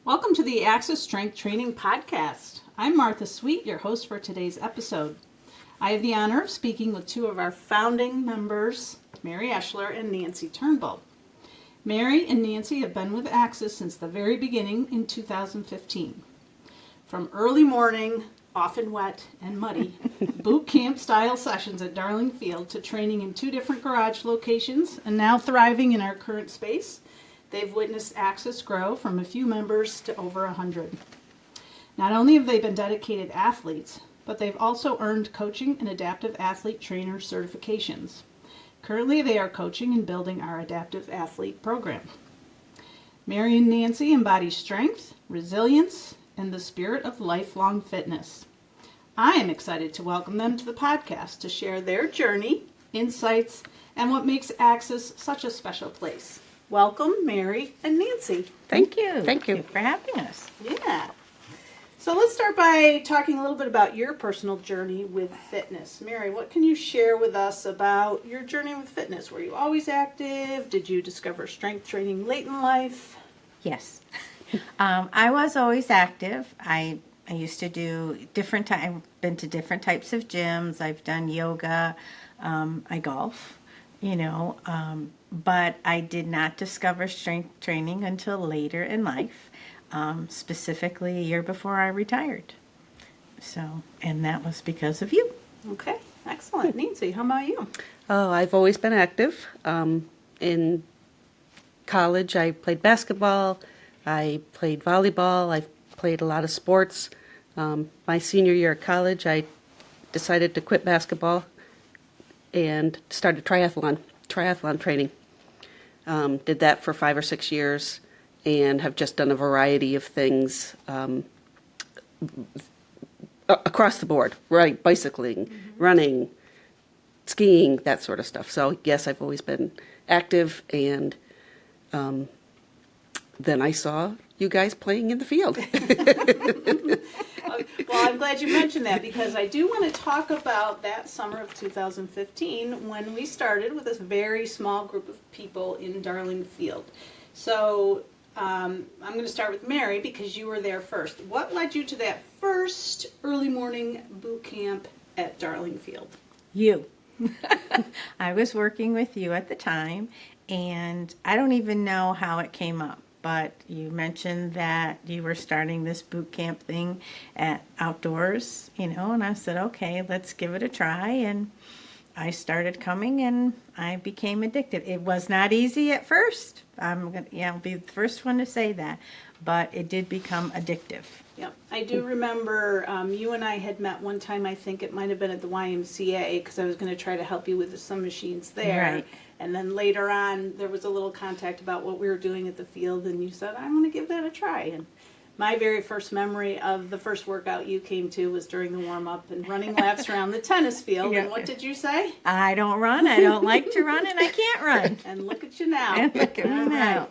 Welcome to the Access Strength Training Podcast. I'm Martha Sweet, your host for today's episode. I have the honor of speaking with two of our founding members, Mary Eshler and Nancy Turnbull. Mary and Nancy have been with Access since the very beginning in 2015. From early morning, often wet and muddy, boot camp style sessions at Darling Field to training in two different garage locations and now thriving in our current space, they've witnessed Access grow from a few members to over 100. Not only have they been dedicated athletes, but they've also earned coaching and adaptive athlete trainer certifications. Currently, they are coaching and building our adaptive athlete program. Mary and Nancy embody strength, resilience, and the spirit of lifelong fitness. I am excited to welcome them to the podcast to share their journey, insights, and what makes Access such a special place. Welcome, Mary and Nancy. Thank you. Thank you for having us. Yeah. So let's start by talking a little bit about your personal journey with fitness. Mary, what can you share with us about your journey with fitness? Were you always active? Did you discover strength training late in life? Yes. I was always active. I used to do I've been to different types of gyms. I've done yoga. I golf, but I did not discover strength training until later in life, specifically a year before I retired. And that was because of you. Okay, excellent. Nancy, how about you? Oh, I've always been active. In college, I played basketball. I played volleyball. I've played a lot of sports. My senior year of college, I decided to quit basketball and started triathlon training. Did that for 5 or 6 years and have just done a variety of things across the board, right? Bicycling, running, skiing, that sort of stuff. So yes, I've always been active, and then I saw you guys playing in the field. Well, I'm glad you mentioned that because I do want to talk about that summer of 2015 when we started with this very small group of people in Darling Field. So I'm going to start with Mary because you were there first. What led you to that first early morning boot camp at Darling Field? You. I was working with you at the time, and I don't even know how it came up. But you mentioned that you were starting this boot camp thing at outdoors, and I said, okay, let's give it a try. And I started coming, and I became addicted. It was not easy at first. I'll be the first one to say that, but it did become addictive. Yep, I do remember you and I had met one time. I think it might have been at the YMCA because I was going to try to help you with some machines there. Right. And then later on, there was a little contact about what we were doing at the field, and you said, I'm going to give that a try. And my very first memory of the first workout you came to was during the warm-up and running laps around the tennis field. Yeah. And what did you say? I don't run. I don't like to run, and I can't run. And look at you now. And look at me now.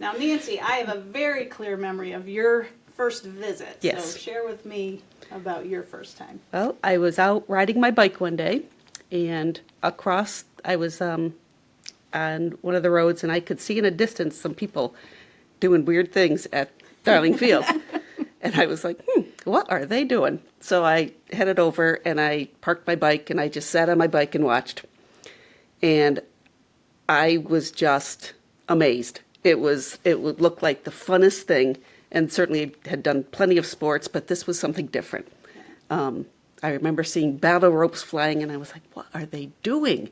Now, Nancy, I have a very clear memory of your first visit. Yes. So share with me about your first time. Well, I was out riding my bike one day, and I was on one of the roads, and I could see in a distance some people doing weird things at Darling Field. And I was like, what are they doing? So I headed over, and I parked my bike, and I just sat on my bike and watched. And I was just amazed. It would look like the funnest thing, and certainly had done plenty of sports, but this was something different. I remember seeing battle ropes flying, and I was like, what are they doing?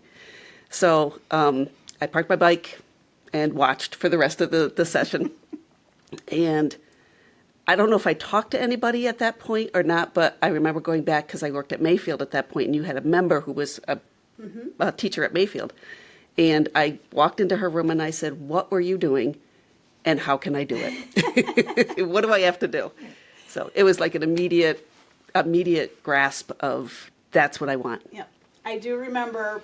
So I parked my bike and watched for the rest of the session. And I don't know if I talked to anybody at that point or not, but I remember going back because I worked at Mayfield at that point, and you had a member who was a teacher at Mayfield. And I walked into her room and I said, what were you doing and how can I do it? What do I have to do? So it was like an immediate grasp of that's what I want. Yeah, I do remember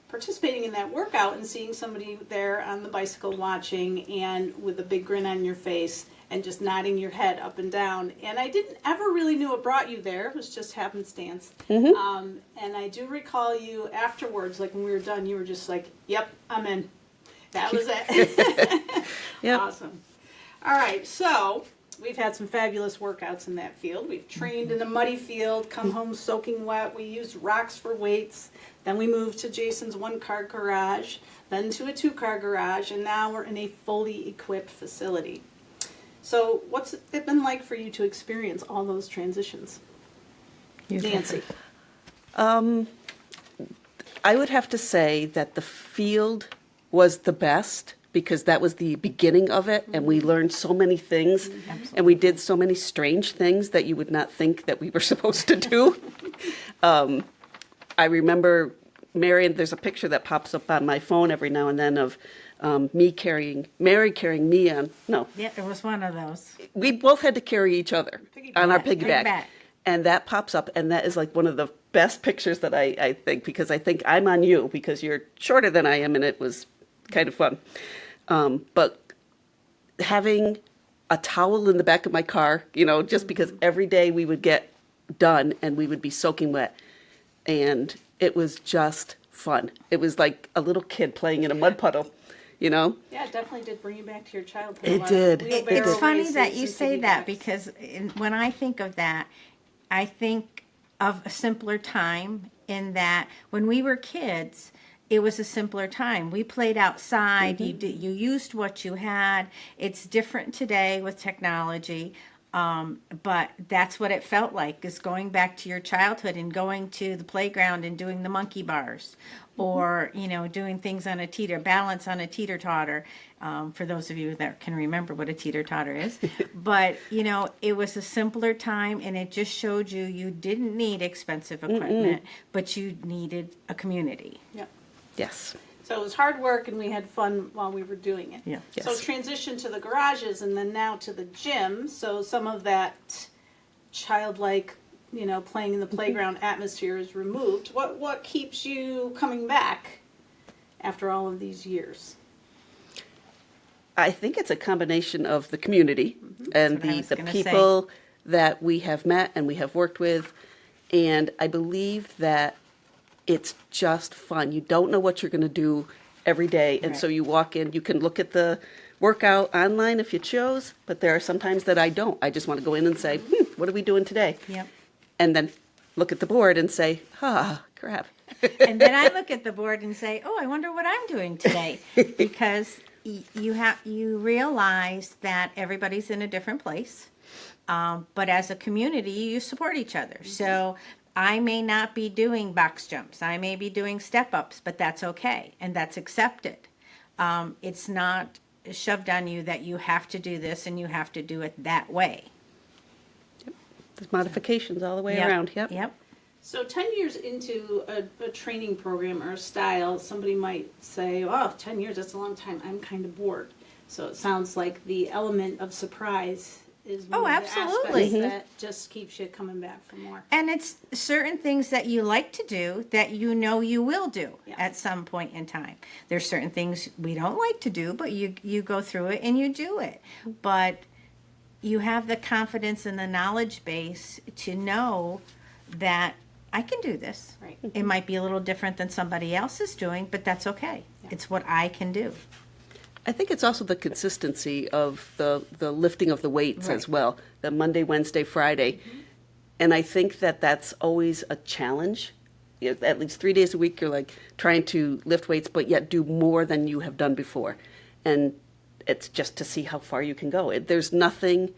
participating in that workout and seeing somebody there on the bicycle watching and with a big grin on your face and just nodding your head up and down. And I didn't ever really knew what brought you there. It was just happenstance. Mm-hmm. And I do recall you afterwards, like when we were done, you were just like, yep, I'm in. That was it. Yep. Awesome. All right, so we've had some fabulous workouts in that field. We've trained in a muddy field, come home soaking wet. We used rocks for weights. Then we moved to Jason's one-car garage, then to a two-car garage, and now we're in a fully equipped facility. So what's it been like for you to experience all those transitions? Nancy. I would have to say that the field was the best because that was the beginning of it, and we learned so many things, and we did so many strange things that you would not think that we were supposed to do. I remember there's a picture that pops up on my phone every now and then of Mary carrying me on, no, Yeah, it was one of those. we both had to carry each other on our piggyback. Piggyback. And that pops up, and that is like one of the best pictures that I think, because I think I'm on you because you're shorter than I am, and it was kind of fun. But having a towel in the back of my car, just because every day we would get done and we would be soaking wet, and it was just fun. It was like a little kid playing in a mud puddle, Yeah, it definitely did bring you back to your childhood. It did. It's funny that you races say and that piggybacks. because when I think of that, I think of a simpler time in that when we were kids, it was a simpler time. We played outside. You used what you had. It's different today with technology, but that's what it felt like, is going back to your childhood and going to the playground and doing the monkey bars, or doing things on a balance on a teeter-totter. For those of you that can remember what a teeter-totter is, but it was a simpler time, and it just showed you didn't need expensive equipment, but you needed a community. Yeah. yes. So it was hard work, and we had fun while we were doing it. Yeah. So Yes. transition to the garages, and then now to the gym. So some of that childlike, playing in the playground atmosphere is removed. What keeps you coming back after all of these years? I think it's a combination of the community and That's what I the was gonna say. people that we have met and we have worked with. And I believe that it's just fun. You don't know what you're going to do every day. And so Right. you walk in, you can look at the workout online if you chose, but there are some times that I don't. I just want to go in and say, what are we doing today? Yep. And then look at the board and say, crap. And then I look at the board and say, "Oh, I wonder what I'm doing today," because you realize that everybody's in a different place, but as a community, you support each other. So I may not be doing box jumps, I may be doing step ups, but that's okay, and that's accepted. It's not shoved on you that you have to do this and you have to do it that way. There's modifications all the way Yep. around. Yep. Yep. So 10 years into a training program or a style, somebody might say, 10 years, that's a long time. I'm kind of bored. So it sounds like the element of surprise is one Oh, of the absolutely. aspects that just keeps you coming back for more. And it's certain things that you like to do that you will do Yeah. at some point in time. There's certain things we don't like to do, but you go through it and you do it. But you have the confidence and the knowledge base to know that I can do this. Right. It might be a little different than somebody else is doing, but that's okay. Yeah. It's what I can do. I think it's also the consistency of the lifting of the weights as Right. well, the Monday, Wednesday, Friday. And I think that that's always a challenge. At least 3 days a week, you're like trying to lift weights, but yet do more than you have done before. And it's just to see how far you can go. There's nothing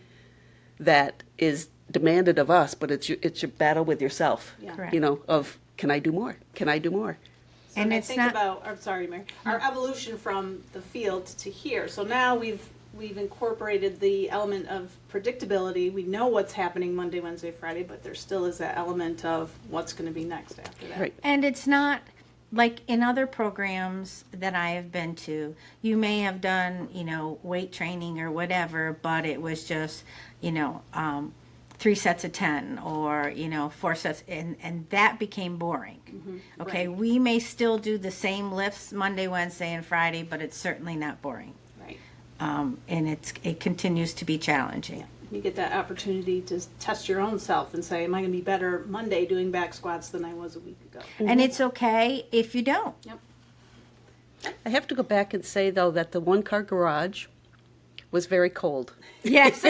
that is demanded of us, but it's your battle with yourself. Yeah. Correct. Of can I do more? Can I do more? So And I it's think not- about, sorry, Mary, our evolution from the field to here. So now we've incorporated the element of predictability. We know what's happening Monday, Wednesday, Friday, but there still is that element of what's going to be next after that. Right. And it's not like in other programs that I have been to, you may have done, weight training or whatever, but it was just, 3 sets of 10 or, 4 sets, and that became boring. Okay, right. we may still do the same lifts Monday, Wednesday, and Friday, but it's certainly not boring. Right. And it continues to be challenging. You get that opportunity to test your own self and say, am I going to be better Monday doing back squats than I was a week ago? And it's okay if you don't. Yep. I have to go back and say, though, that the one-car garage was very cold. Yes,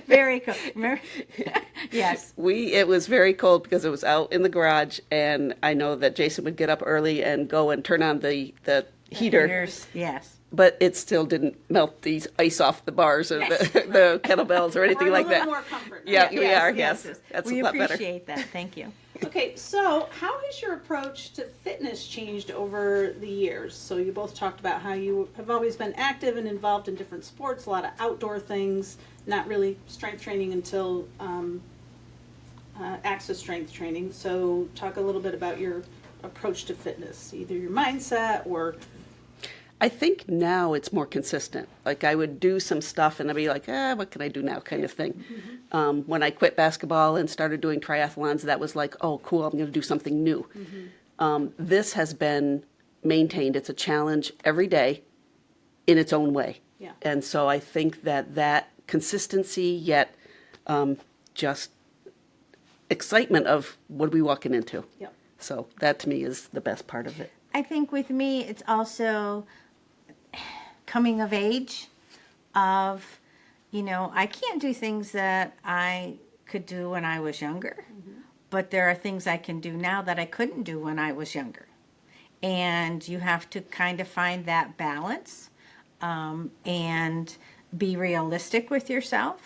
very cool. Remember? Yes. It was very cold because it was out in the garage, and I know that Jason would get up early and go and turn on the heater, Heaters, yes. but it still didn't melt the ice off the bars or the kettlebells or anything We're in like a little that. more comfort now. Yeah, we are. Yes, Yes. that's We a lot better. appreciate that. Thank you. Okay, so how has your approach to fitness changed over the years? So you both talked about how you have always been active and involved in different sports, a lot of outdoor things, not really strength training until access strength training. So talk a little bit about your approach to fitness, either your mindset or... I think now it's more consistent. Like I would do some stuff and I'd be like, what can I do now kind of thing. When I quit basketball and started doing triathlons, that was like, oh, cool, I'm going to do something new. This has been maintained. It's a challenge every day in its own way. Yeah. And so I think that consistency yet just excitement of what are we walking into. Yep. So that to me is the best part of it. I think with me, it's also coming of age of, I can't do things that I could do when I was younger, but there are things I can do now that I couldn't do when I was younger. And you have to kind of find that balance and be realistic with yourself,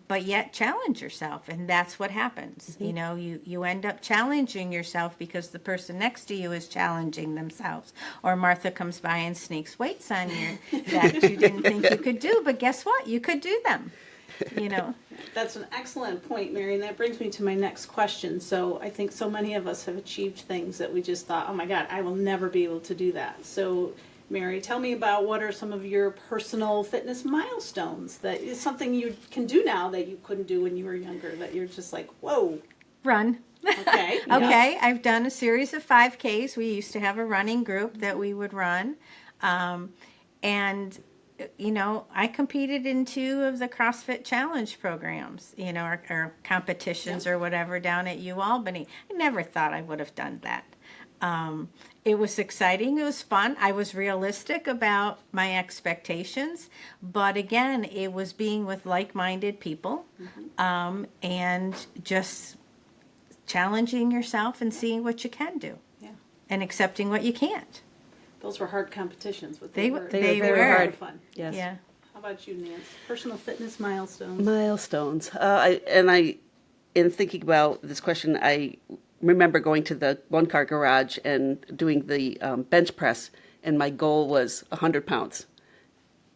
but yet challenge yourself. And that's what happens. You end up challenging yourself because the person next to you is challenging themselves. Or Martha comes by and sneaks weights on you that you didn't think you could do, but guess what? You could do them. That's an excellent point, Mary, and that brings me to my next question. So I think so many of us have achieved things that we just thought, oh my God, I will never be able to do that. So Mary, tell me about what are some of your personal fitness milestones that is something you can do now that you couldn't do when you were younger, that you're just like, whoa. Run. Okay. Okay, I've done a series of 5Ks. We used to have a running group that we would run. And I competed in 2 of the CrossFit Challenge programs, or competitions or whatever down at UAlbany. I never thought I would have done that. It was exciting. It was fun. I was realistic about my expectations, but again, it was being with like-minded people, and just challenging yourself and seeing what you can do, and accepting what you can't. Those were hard competitions, but They were were very very hard. fun. Yes. Yeah. How about you, Nancy? Personal fitness milestones. Milestones. In thinking about this question, I remember going to the one-car garage and doing the bench press, and my goal was 100 pounds.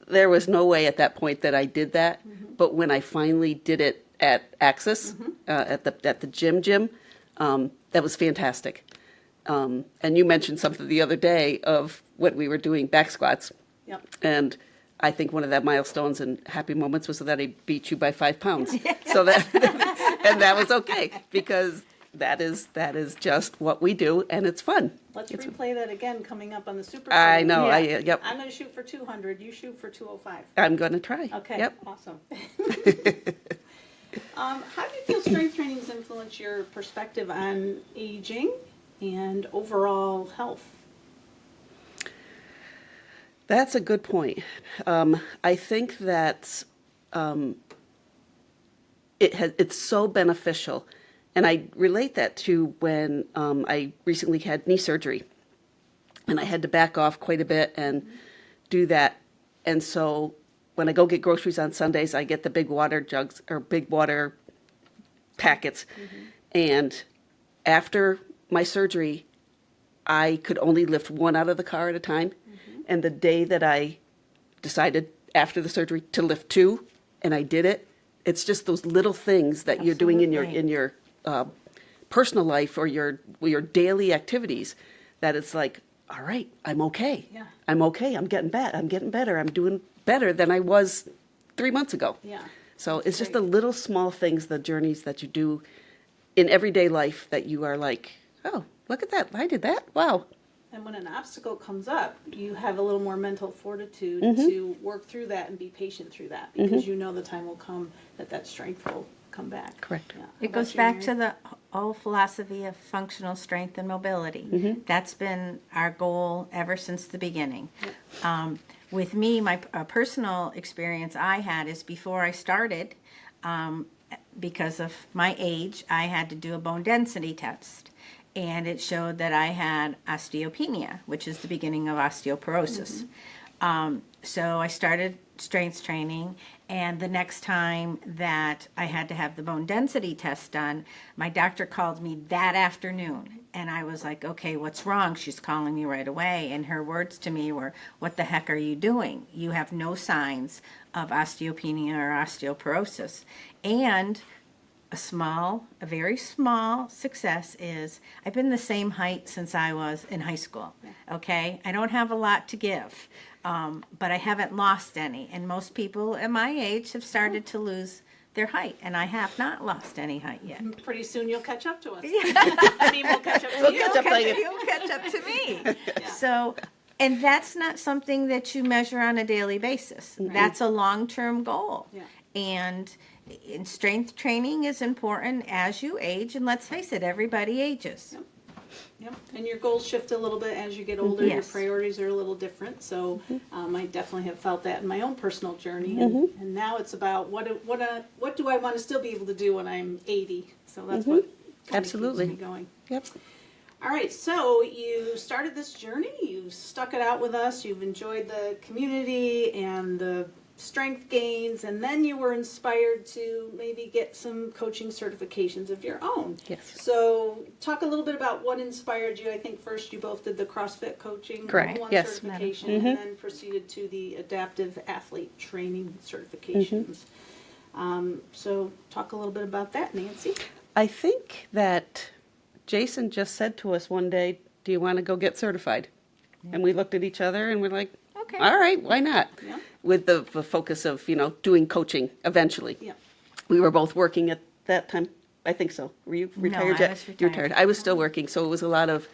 There was no way at that point that I did that, but when I finally did it at Axis, at the gym, that was fantastic. And you mentioned something the other day of when we were doing back squats. Yep. And I think one of that milestones and happy moments was that I beat you by 5 pounds. So that, and that was okay because that is just what we do and it's fun. Let's replay that again coming up on the Super. I know. Yeah. Yep. I'm going to shoot for 200. You shoot for 205. I'm going to try. Okay. Yep. Awesome. How do you feel strength training has influenced your perspective on aging and overall health? That's a good point. I think that it's so beneficial. And I relate that to when I recently had knee surgery. And I had to back off quite a bit and do that. And so when I go get groceries on Sundays, I get the big water jugs or big water packets. And after my surgery, I could only lift 1 out of the car at a time. And the day that I decided after the surgery to lift 2, and I did it, it's just those little things that you're doing in your personal life or your daily activities that it's like, all right, I'm okay. Yeah. I'm okay. I'm getting better. I'm doing better than I was 3 months ago. Yeah. So it's just the little small things, the journeys that you do in everyday life that you are like, oh, look at that. I did that. Wow. And when an obstacle comes up, you have a little more mental fortitude to work through that and be patient through that because you know the time will come that strength will come back. Correct. Yeah. How It about goes you, back Mary? to the whole philosophy of functional strength and mobility. That's been our goal ever since the beginning. with me, my personal experience I had is before I started, because of my age, I had to do a bone density test. And it showed that I had osteopenia, which is the beginning of osteoporosis. So I started strength training, and the next time that I had to have the bone density test done, my doctor called me that afternoon. And I was like, okay, what's wrong? She's calling me right away. And her words to me were, what the heck are you doing? You have no signs of osteopenia or osteoporosis. And a very small success is I've been the same height since I was in high school. Okay, I don't have a lot to give, but I haven't lost any. And most people at my age have started to lose their height, and I have not lost any height yet. Pretty soon you'll catch up to us. I mean, we'll catch up to you. You'll catch up to me. So, and that's not something that you measure on a daily basis. That's a long-term goal. Yeah. And strength training is important as you age, and let's face it, everybody ages. Yep. And your goals shift a little bit as you get older. Your Yes. priorities are a little different. So I definitely have felt that in my own personal journey. And now it's about what do I want to still be able to do when I'm 80? So that's what kind Absolutely. of keeps me going. Yep. All right, so you started this journey. You've stuck it out with us. You've enjoyed the community and the strength gains, and then you were inspired to maybe get some coaching certifications of your own. Yes. So talk a little bit about what inspired you. I think first you both did the CrossFit coaching Correct, one yes. certification, and then proceeded to the adaptive athlete training certifications. So talk a little bit about that, Nancy. I think that Jason just said to us one day, do you want to go get certified? And we looked at each other and we're like, Okay. all right, why not? Yeah. With the focus of, doing coaching eventually. Yeah. We were both working at that time. I think so. Were you retired I yet? was You retired. I was still working, so it was a lot of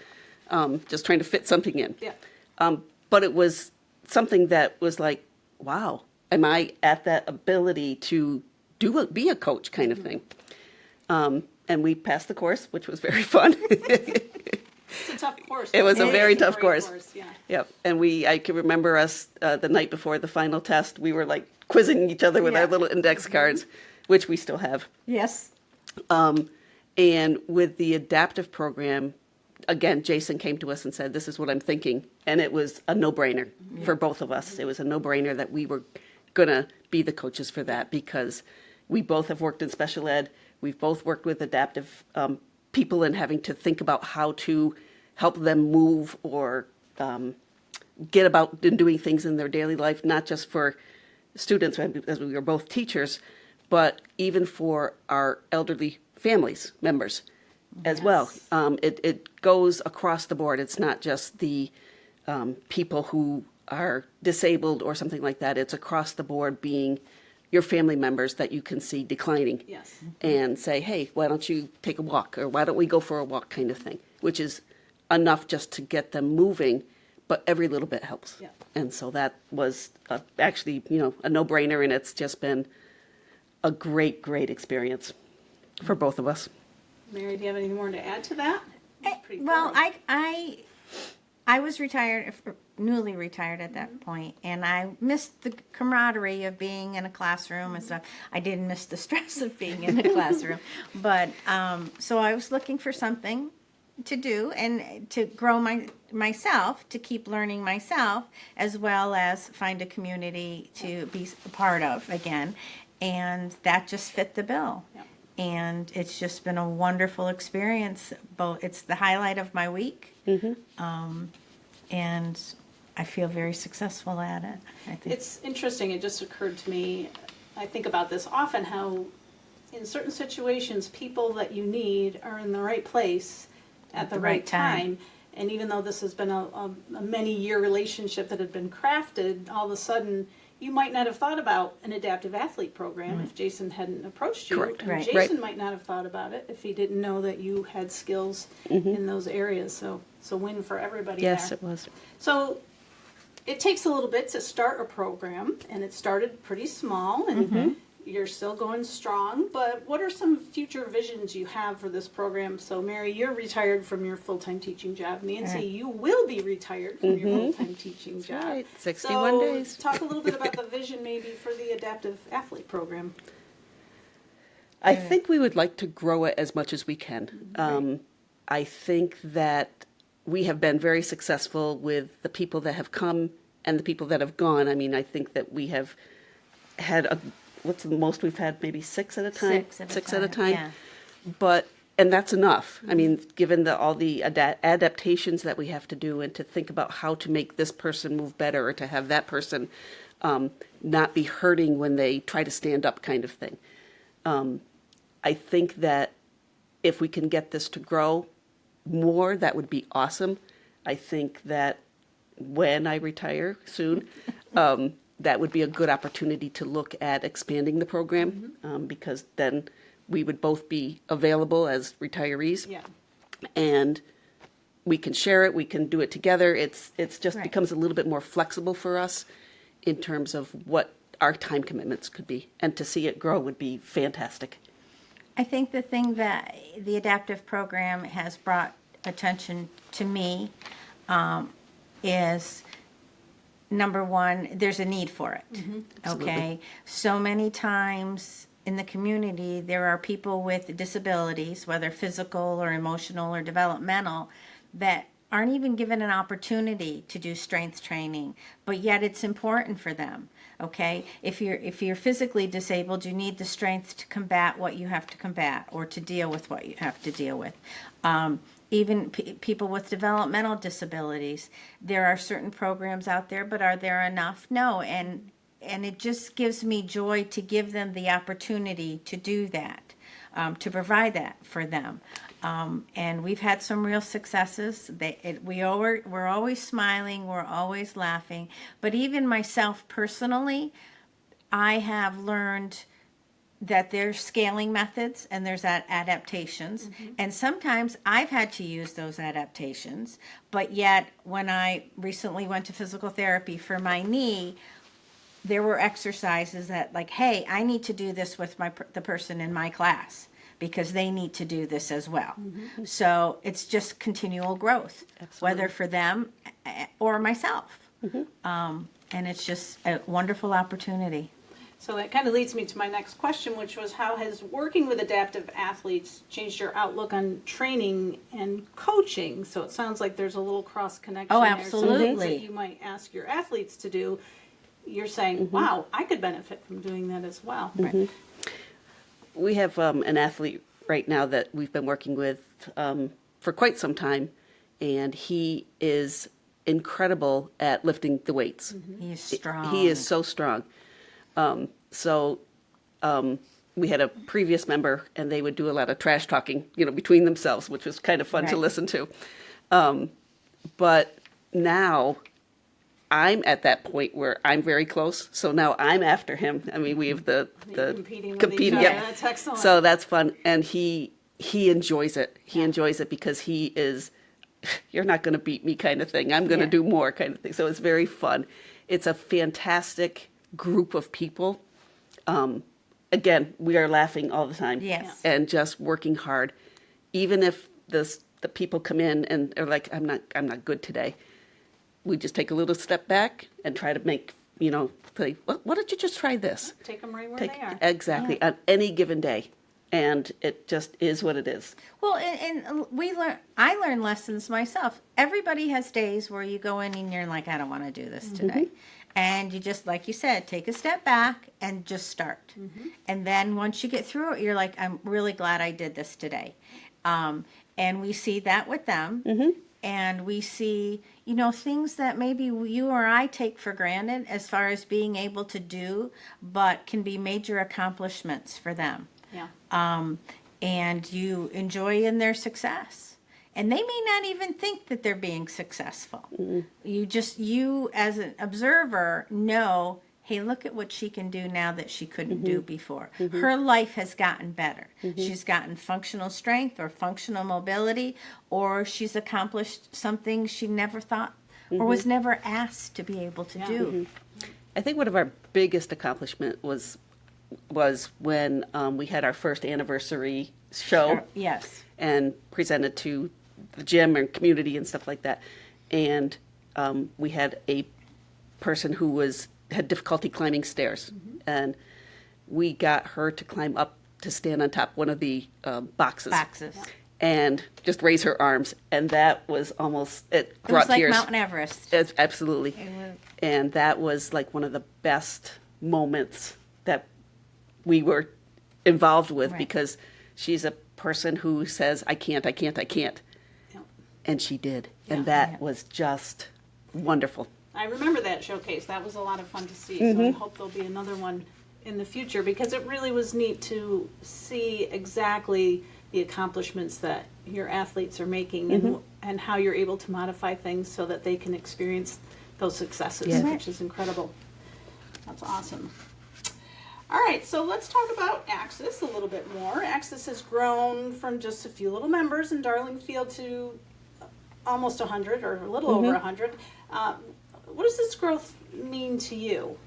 just trying to fit something in. Yeah. But it was something that was like, wow, am I at that ability to be a coach kind of thing? And we passed the course, which was very fun. It's a tough course. It was a but very it's tough great course. Yeah. Yep. And I can remember us the night before the final test, we were like quizzing each other with Yeah. our little index cards, which we still have. Yes. And with the adaptive program, again, Jason came to us and said, this is what I'm thinking. And it was a no-brainer for both of us. It was a no-brainer that we were going to be the coaches for that because we both have worked in special ed. We've both worked with adaptive people and having to think about how to help them move or get about and doing things in their daily life, not just for students, as we were both teachers, but even for our elderly families members as well. It goes across the board. It's not just the people who are disabled or something like that. It's across the board being your family members that you can see declining. Yes. And say, hey, why don't you take a walk, or why don't we go for a walk kind of thing, which is enough just to get them moving, but every little bit helps. Yeah. And so that was actually, a no-brainer, and it's just been a great, great experience for both of us. Mary, do you have anything more to add to that? It's pretty Well, thorough. I was retired, newly retired at that point, and I missed the camaraderie of being in a classroom and stuff. I didn't miss the stress of being in a classroom, but so I was looking for something to do and to grow myself, to keep learning myself, as well as find a community to be a part of again, and that just fit the bill. Yeah. And it's just been a wonderful experience. It's the highlight of my week. And I feel very successful at it. I think It's interesting. It just occurred to me. I think about this often, how in certain situations, people that you need are in the right place at the right time. And even though this has been a many-year relationship that had been crafted, all of a sudden, you might not have thought about an adaptive athlete program if Jason hadn't approached you. Correct. And Right. Jason might not have thought about it if he didn't know that you had skills in those areas. So it's a win for everybody Yes, there. it was. So it takes a little bit to start a program, and it started pretty small, and you're still going strong, but what are some future visions you have for this program? So, Mary, you're retired from your full-time teaching job. Nancy, you will be retired from your full-time teaching job. right, 61 days. Talk a little bit about the vision maybe for the adaptive athlete program. I think we would like to grow it as much as we can. I think that we have been very successful with the people that have come and the people that have gone. I mean, I think that we have had what's the most we've had? Maybe 6 at a time. Six at a time. Yeah. And that's enough. I mean, given all the adaptations that we have to do, and to think about how to make this person move better, or to have that person not be hurting when they try to stand up, kind of thing. I think that if we can get this to grow more, that would be awesome. I think that when I retire soon, that would be a good opportunity to look at expanding the program, because then we would both be available as retirees. Yeah. And we can share it, we can do it together. It's just Right. becomes a little bit more flexible for us in terms of what our time commitments could be. And to see it grow would be fantastic. I think the thing that the adaptive program has brought attention to me is, number one, there's a need for it. Okay, so many times in the community there are people with disabilities, whether physical or emotional or developmental, that aren't even given an opportunity to do strength training, but yet it's important for them. Okay, if you're physically disabled, you need the strength to combat what you have to combat, or to deal with what you have to deal with. Even people with developmental disabilities, there are certain programs out there, but are there enough? No, and it just gives me joy to give them the opportunity to do that, to provide that for them. And we've had some real successes. We're always smiling, we're always laughing. But even myself personally, I have learned that there's scaling methods and there's adaptations. And sometimes I've had to use those adaptations. But yet, when I recently went to physical therapy for my knee, there were exercises that, like, hey, I need to do this with the person in my class, because they need to do this as well. So it's just continual growth, whether for them or myself. And it's just a wonderful opportunity. So that kind of leads me to my next question, which was, how has working with adaptive athletes changed your outlook on training and coaching? So it sounds like there's a little cross connection Oh, there. Some things absolutely. that you might ask your athletes to do, you're saying, wow, I could benefit from doing that as well. Right. We have an athlete right now that we've been working with for quite some time, and he is incredible at lifting the weights. He's strong. He is so strong. We had a previous member, and they would do a lot of trash talking, between themselves, which was kind of fun to Right. listen to. But now I'm at that point where I'm very close, so now I'm after him. I mean, we have the Competing with each other. yep. That's excellent. So that's fun, and he enjoys it. He enjoys it because he is, you're not going to beat me kind of thing. I'm going to Yeah. do more kind of thing. So it's very fun. It's a fantastic group of people. Again, we are laughing all the time. Yes. And just working hard, even if the people come in and are like, I'm not good today. We just take a little step back and try to make, say, why don't you just try this? Take them right where they are. Exactly, on any given day. And it just is what it is. Well, and I learn lessons myself. Everybody has days where you go in and you're like, I don't want to do this today. And you just, like you said, take a step back and just start. And then once you get through it, you're like, I'm really glad I did this today. And we see that with them. And we see, things that maybe you or I take for granted as far as being able to do, but can be major accomplishments for them. Yeah. And you enjoy in their success. And they may not even think that they're being successful. You as an observer know, hey, look at what she can do now that she couldn't do before. Her life has gotten better. She's gotten functional strength or functional mobility, or she's accomplished something she never thought or was never asked to be able to do. I think one of our biggest accomplishment was was when we had our first anniversary show Yes. and presented to the gym and community and stuff like that. And we had a person who had difficulty climbing stairs, and we got her to climb up to stand on top one of the boxes. And just raise her arms, and that was almost, it brought was like tears. Mount Everest. Absolutely. And that was like one of the best moments that we were involved with, Right. because she's a person who says, I can't. Yep. And she did. And Yeah. that was just wonderful. I remember that showcase. That was a lot of fun to see. So I hope there'll be another one in the future, because it really was neat to see exactly the accomplishments that your athletes are making, and how you're able to modify things so that they can experience those successes, Yeah. which is incredible. That's awesome. All right, so let's talk about Axis a little bit more. Axis has grown from just a few little members in Darlingfield to almost 100, or a little over 100. What does this growth mean to you?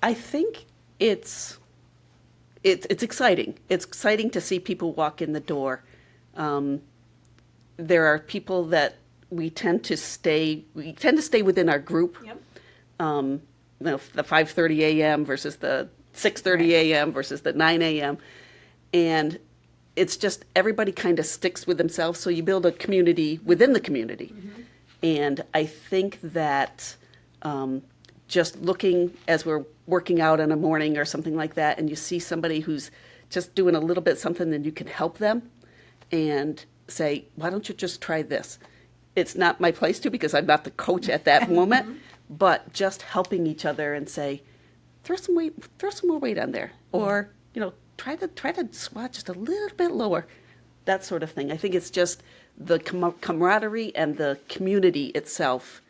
I think it's exciting. It's exciting to see people walk in the door. There are people that we tend to stay within our group. Yep. The 5:30 a.m. versus the 6:30 a.m. versus the 9 a.m. And it's just everybody kind of sticks with themselves, so you build a community within the community. And I think that just looking as we're working out in a morning or something like that, and you see somebody who's just doing a little bit something, then you can help them and say, why don't you just try this? It's not my place to, because I'm not the coach at that moment, but just helping each other and say, throw some more weight on there, or try to squat just a little bit lower, that sort of thing. I think it's just the camaraderie and the community itself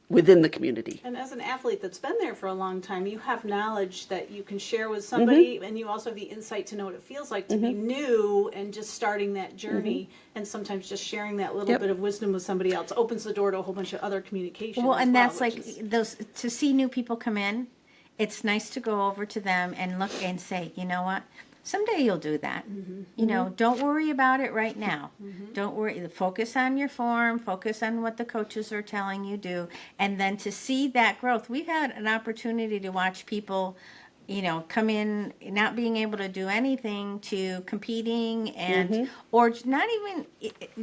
within the community. And as an athlete that's been there for a long time, you have knowledge that you can share with somebody, and you also have the insight to know what it feels like to be new and just starting that journey, and sometimes just sharing that little bit of wisdom with somebody else opens the door to a whole bunch of other communication. Well, as and that's which like is- those, to see new people come in, it's nice to go over to them and look and say, you know what? Someday you'll do that. Don't worry about it right now. Don't worry. Focus on your form. Focus on what the coaches are telling you do. And then to see that growth. We've had an opportunity to watch people, come in not being able to do anything to competing, and or not even,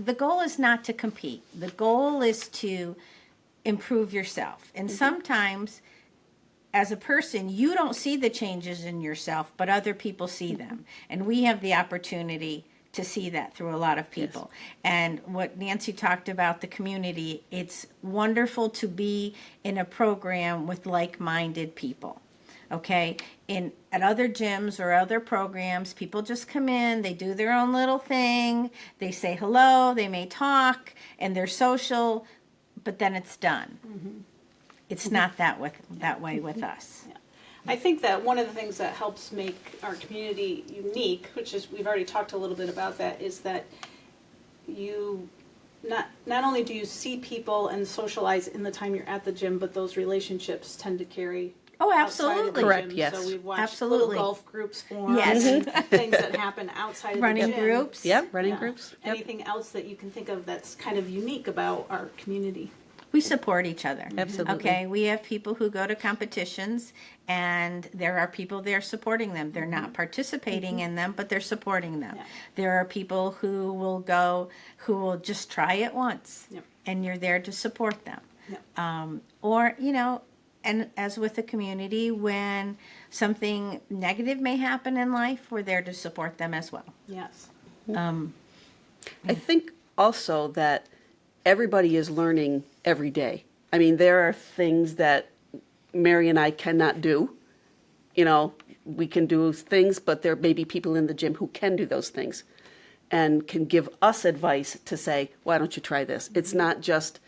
the goal is not to compete. The goal is to improve yourself. And sometimes as a person, you don't see the changes in yourself, but other people see them. And we have the opportunity to see that through a lot of people. And what Nancy talked about, the community, it's wonderful to be in a program with like-minded people. Okay, at other gyms or other programs, people just come in, they do their own little thing, they say hello, they may talk, and they're social, but then it's done. It's not that way with us. Yeah. I think that one of the things that helps make our community unique, which is, we've already talked a little bit about that, is that you not only do you see people and socialize in the time you're at the gym, but those relationships tend to carry Oh, outside of the absolutely. Correct, gym. yes. So we've watched Absolutely. little golf groups form, Yes. and things that happen outside of Running the gym. groups. Yep, running Yeah. groups. Yep. Anything else that you can think of that's kind of unique about our community? We support each other. Absolutely. Okay, we have people who go to competitions, and there are people there supporting them. They're not participating in them, but they're supporting them. Yeah. There are people who will go, who will just try it once, Yep. and you're there to support them. Yep. Or, and as with the community, when something negative may happen in life, we're there to support them as well. Yes. I think also that everybody is learning every day. I mean, there are things that Mary and I cannot do. We can do things, but there may be people in the gym who can do those things and can give us advice to say, why don't you try this? It's not just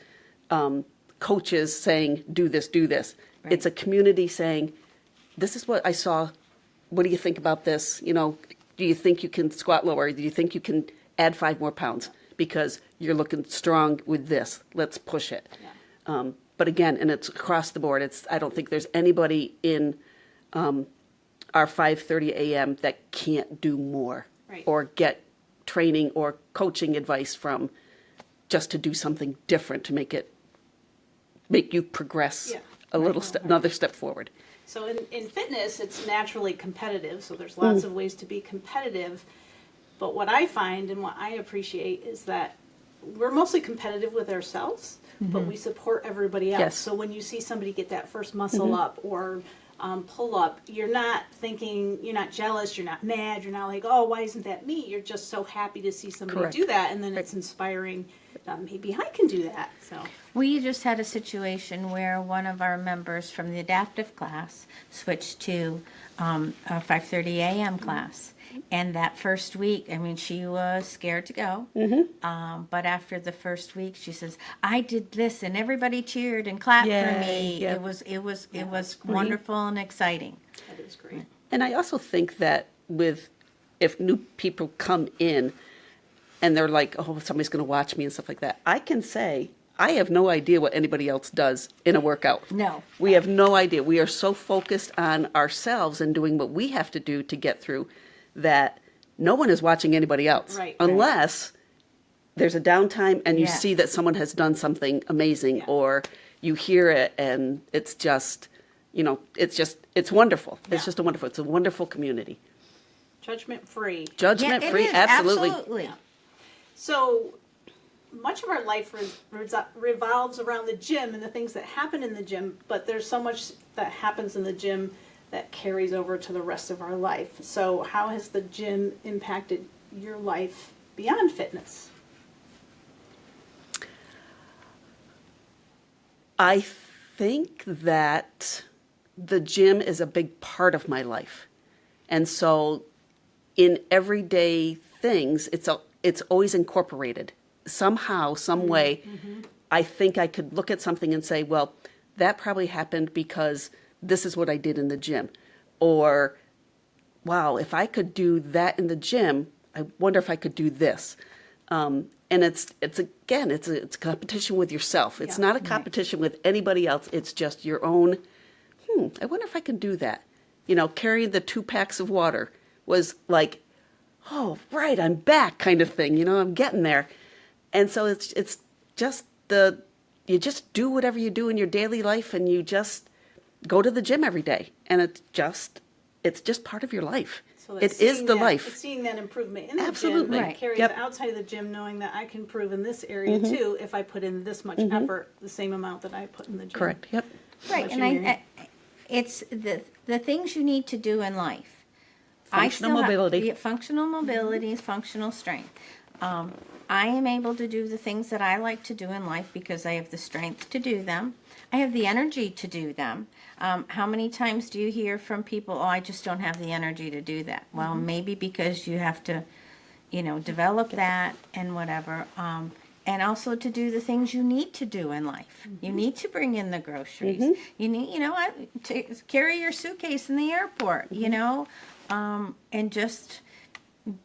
coaches saying, do this, do this. Right. It's a community saying, this is what I saw. What do you think about this? Do you think you can squat lower? Do you think you can add 5 more pounds? Because you're looking strong with this. Let's push it. Yeah. But again, and it's across the board. I don't think there's anybody in our 5:30 a.m. that can't do more Right. or get training or coaching advice from just to do something different to make you progress Yeah. a little step, another step forward. So in fitness, it's naturally competitive. So there's lots of ways to be competitive. But what I find and what I appreciate is that we're mostly competitive with ourselves, but we support everybody else. Yes. So when you see somebody get that first muscle up or pull up, you're not thinking, you're not jealous, you're not mad, you're not like, oh, why isn't that me? You're just so happy to see somebody Correct. do that, and then it's inspiring. Maybe I can do that. So We just had a situation where one of our members from the adaptive class switched to a 5:30 a.m. class. And that first week, I mean, she was scared to go. But after the first week, she says, "I did this, and everybody cheered and clapped for me. Yay, It was wonderful and exciting." that is great. And I also think that if new people come in and they're like, oh, somebody's going to watch me and stuff like that, I can say, I have no idea what anybody else does in a workout. No. We have no idea. We are so focused on ourselves and doing what we have to do to get through that no one is watching anybody else. Right. Unless there's a downtime and you Yeah. see that someone has done something amazing Yeah. or you hear it and it's just, it's wonderful. Yeah. It's a wonderful community. Judgment free. Judgment Yeah, it free, is, absolutely. absolutely. So much of our life revolves around the gym and the things that happen in the gym, but there's so much that happens in the gym that carries over to the rest of our life. So how has the gym impacted your life beyond fitness? I think that the gym is a big part of my life. And so in everyday things, it's always incorporated. Somehow, some way, I think I could look at something and say, well, that probably happened because this is what I did in the gym. Or, wow, if I could do that in the gym, I wonder if I could do this. And it's a competition with yourself. It's Yeah. not a competition with anybody else. It's just your own, I wonder if I can do that. Carrying the 2 packs of water was like, oh, right, I'm back kind of thing. I'm getting there. And so it's just you just do whatever you do in your daily life and you just go to the gym every day. And it's just part of your life. So It is the life. It's seeing that improvement in the Absolutely. gym that Right. carries Yep. outside of the gym, knowing that I can improve in this area too if I put in this much effort, the same amount that I put in the gym. Correct. Yep. Right, What and you mean? it's the things you need to do in life. Functional mobility. Functional mobility, functional strength. I am able to do the things that I like to do in life because I have the strength to do them. I have the energy to do them. How many times do you hear from people, oh, I just don't have the energy to do that? Well, maybe because you have to, develop that and whatever. And also to do the things you need to do in life. You need to bring in the groceries. You need, to carry your suitcase in the airport, and just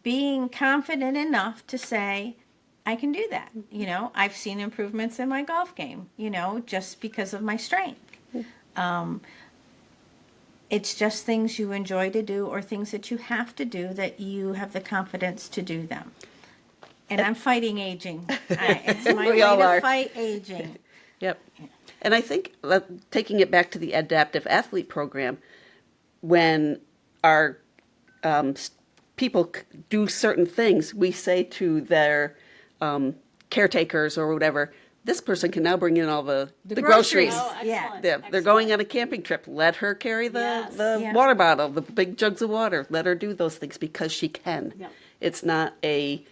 being confident enough to say, I can do that. I've seen improvements in my golf game, just because of my strength. It's just things you enjoy to do or things that you have to do that you have the confidence to do them. And I'm fighting aging. It's my We way all to are. fight aging. Yep. And I think taking it back to the adaptive athlete program, when our people do certain things, we say to their caretakers or whatever, this person can now bring in all the groceries. Oh, excellent. Yeah. They're going on a camping trip. Let her carry Yes. the Yeah. water bottle, the big jugs of water. Let her do those things because she can. Yep. It's not a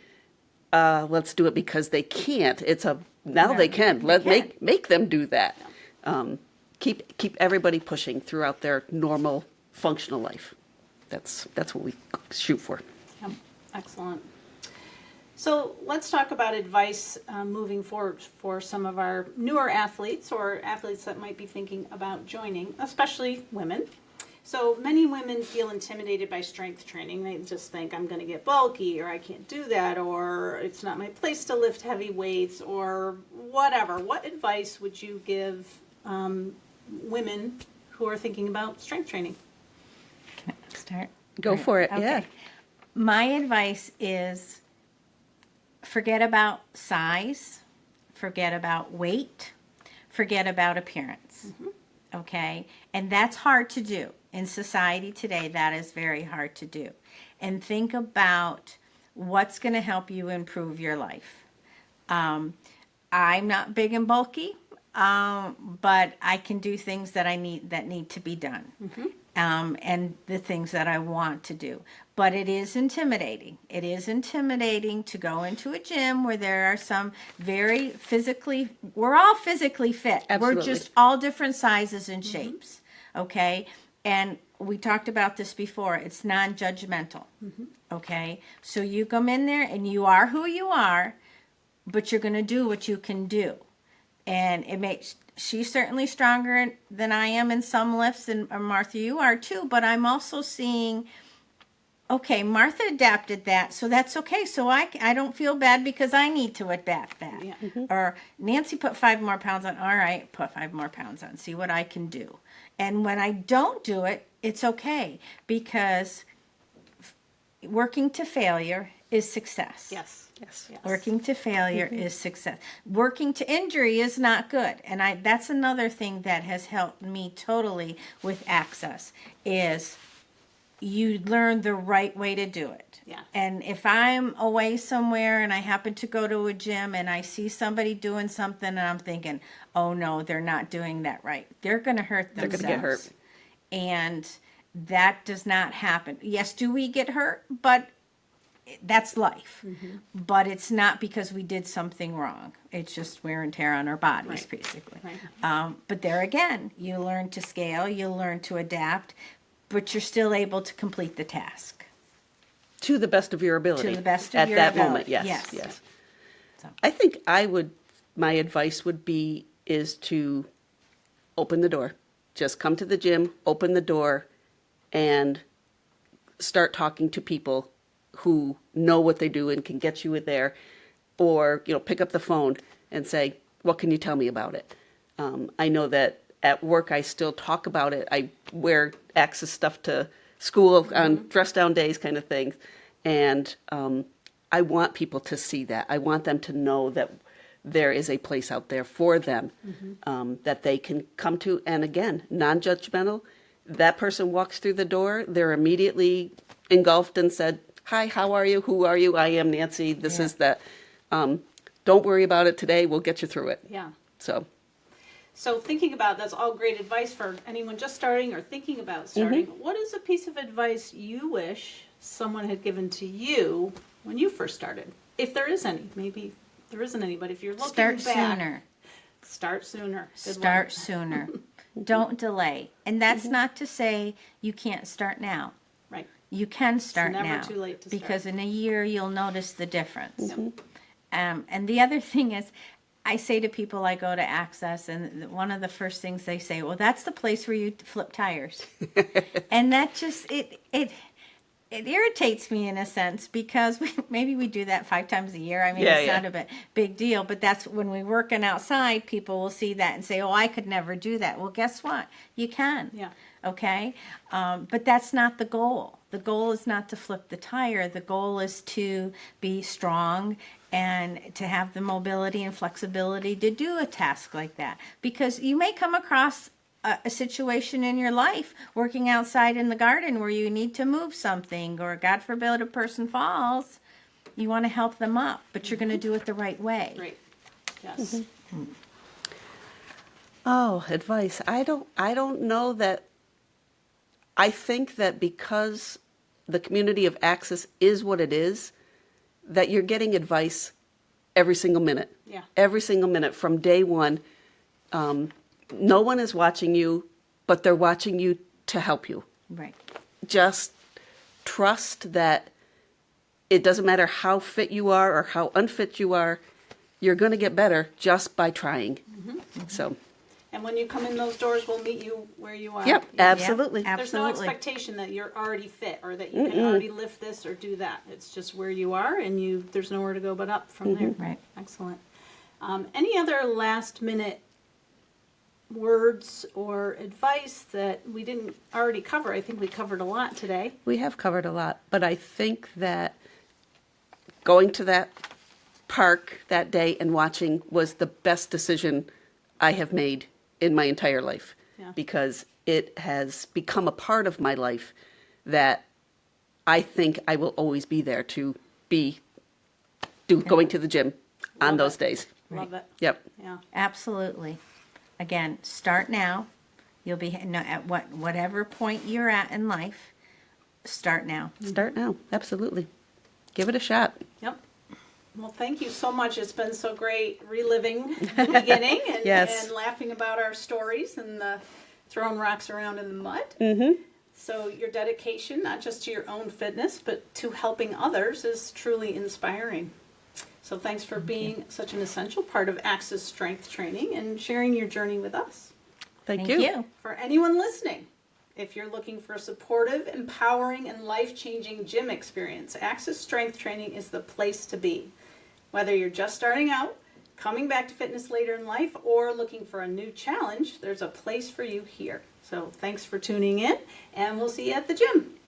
let's do it because they can't. It's now No, they can. they can. Make them do that. Keep everybody pushing throughout their normal functional life. That's what we shoot for. Yep. Excellent. So let's talk about advice moving forward for some of our newer athletes or athletes that might be thinking about joining, especially women. So many women feel intimidated by strength training. They just think I'm going to get bulky or I can't do that or it's not my place to lift heavy weights or whatever. What advice would you give women who are thinking about strength training? Can I start? Go for it, yeah. My advice is forget about size, forget about weight, forget about appearance. Okay? And that's hard to do. In society today, that is very hard to do. And think about what's going to help you improve your life. I'm not big and bulky, but I can do things that need to be done, and the things that I want to do. But it is intimidating. It is intimidating to go into a gym where there are some very physically. We're all physically fit. Absolutely. We're just all different sizes and shapes. Okay, and we talked about this before. It's non-judgmental. Okay, so you come in there and you are who you are, but you're going to do what you can do. And it makes, she's certainly stronger than I am in some lifts, and Martha, you are too, but I'm also seeing, okay, Martha adapted that, so that's okay. So I don't feel bad because I need to adapt that. Yeah. Or Nancy put 5 more pounds on. All right, put 5 more pounds on. See what I can do. And when I don't do it, it's okay, because working to failure is success. Yes. Yes. Working to failure is success. Working to injury is not good. And that's another thing that has helped me totally with Access is you learn the right way to do it. Yeah. And if I'm away somewhere and I happen to go to a gym and I see somebody doing something and I'm thinking, oh no, they're not doing that right, they're going to hurt themselves. They're going to get hurt. And that does not happen. Yes, do we get hurt? But that's life. But it's not because we did something wrong. It's just wear and tear on our bodies, Right. basically. Right. But there again, you learn to scale, you learn to adapt, but you're still able to complete the task. To the best of your ability. To the best of at your that ability, moment, yes. yes. Yes. So. I think my advice would be is to open the door. Just come to the gym, open the door, and start talking to people who know what they do and can get you in there, or pick up the phone and say, what can you tell me about it? I know that at work I still talk about it. I wear Access stuff to school on dress down days kind of things, and I want people to see that. I want them to know that there is a place out there for them, that they can come to. And again, non-judgmental. That person walks through the door, they're immediately engulfed and said, hi, how are you? Who are you? I am Nancy. This is that. Don't worry about it today. We'll get you through it. Yeah. So thinking about, that's all great advice for anyone just starting or thinking about starting. What is a piece of advice you wish someone had given to you when you first started? If there is any. Maybe there isn't any, but if you're looking Start back. sooner. Start sooner. Good Start one. sooner. Don't delay. And that's not to say you can't start now. Right. You can start never now. too late to start. Because in a year you'll notice the difference. And the other thing is, I say to people, I go to Access, and one of the first things they say, well, that's the place where you flip tires. And that just, it irritates me in a sense, because maybe we do that 5 times a year. I mean, it's not a big deal, but that's when we're working outside, people will see that and say, oh, I could never do that. Well, guess what? You can. Yeah. Okay? But that's not the goal. The goal is not to flip the tire. The goal is to be strong and to have the mobility and flexibility to do a task like that. Because you may come across a situation in your life working outside in the garden where you need to move something, or God forbid a person falls. You want to help them up, but you're going to do it the right way. Great. Yes. Oh, advice. I don't know that. I think that because the community of Access is what it is, that you're getting advice every single minute. Yeah. Every single minute from day one. No one is watching you, but they're watching you to help you. Right. Just trust that it doesn't matter how fit you are or how unfit you are, you're going to get better just by trying. So. And when you come in those doors, we'll meet you where you are. Yep, absolutely. Yep, There's no absolutely. expectation that you're already fit or that you can already lift this or do that. It's just where you are, and there's nowhere to go but up from there. Right. Excellent. Any other last minute words or advice that we didn't already cover? I think we covered a lot today. We have covered a lot, but I think that going to that park that day and watching was the best decision I have made in my entire life. Yeah. Because it has become a part of my life that I think I will always be there to be going to the gym on Love those it. days. Love it. Yep. Yeah. Absolutely. Again, start now. You'll be at whatever point you're at in life. Start now. Start now. Absolutely. Give it a shot. Yep. Well, thank you so much. It's been so great reliving the beginning and, Yes. and laughing about our stories and throwing rocks around in the mud. Mm-hmm. So your dedication, not just to your own fitness, but to helping others, is truly inspiring. So thanks for being such an essential part of Access Strength Training and sharing your journey with us. Thank Thank you. you. For anyone listening, if you're looking for a supportive, empowering, and life-changing gym experience, Access Strength Training is the place to be. Whether you're just starting out, coming back to fitness later in life, or looking for a new challenge, there's a place for you here. So thanks for tuning in, and we'll see you at the gym.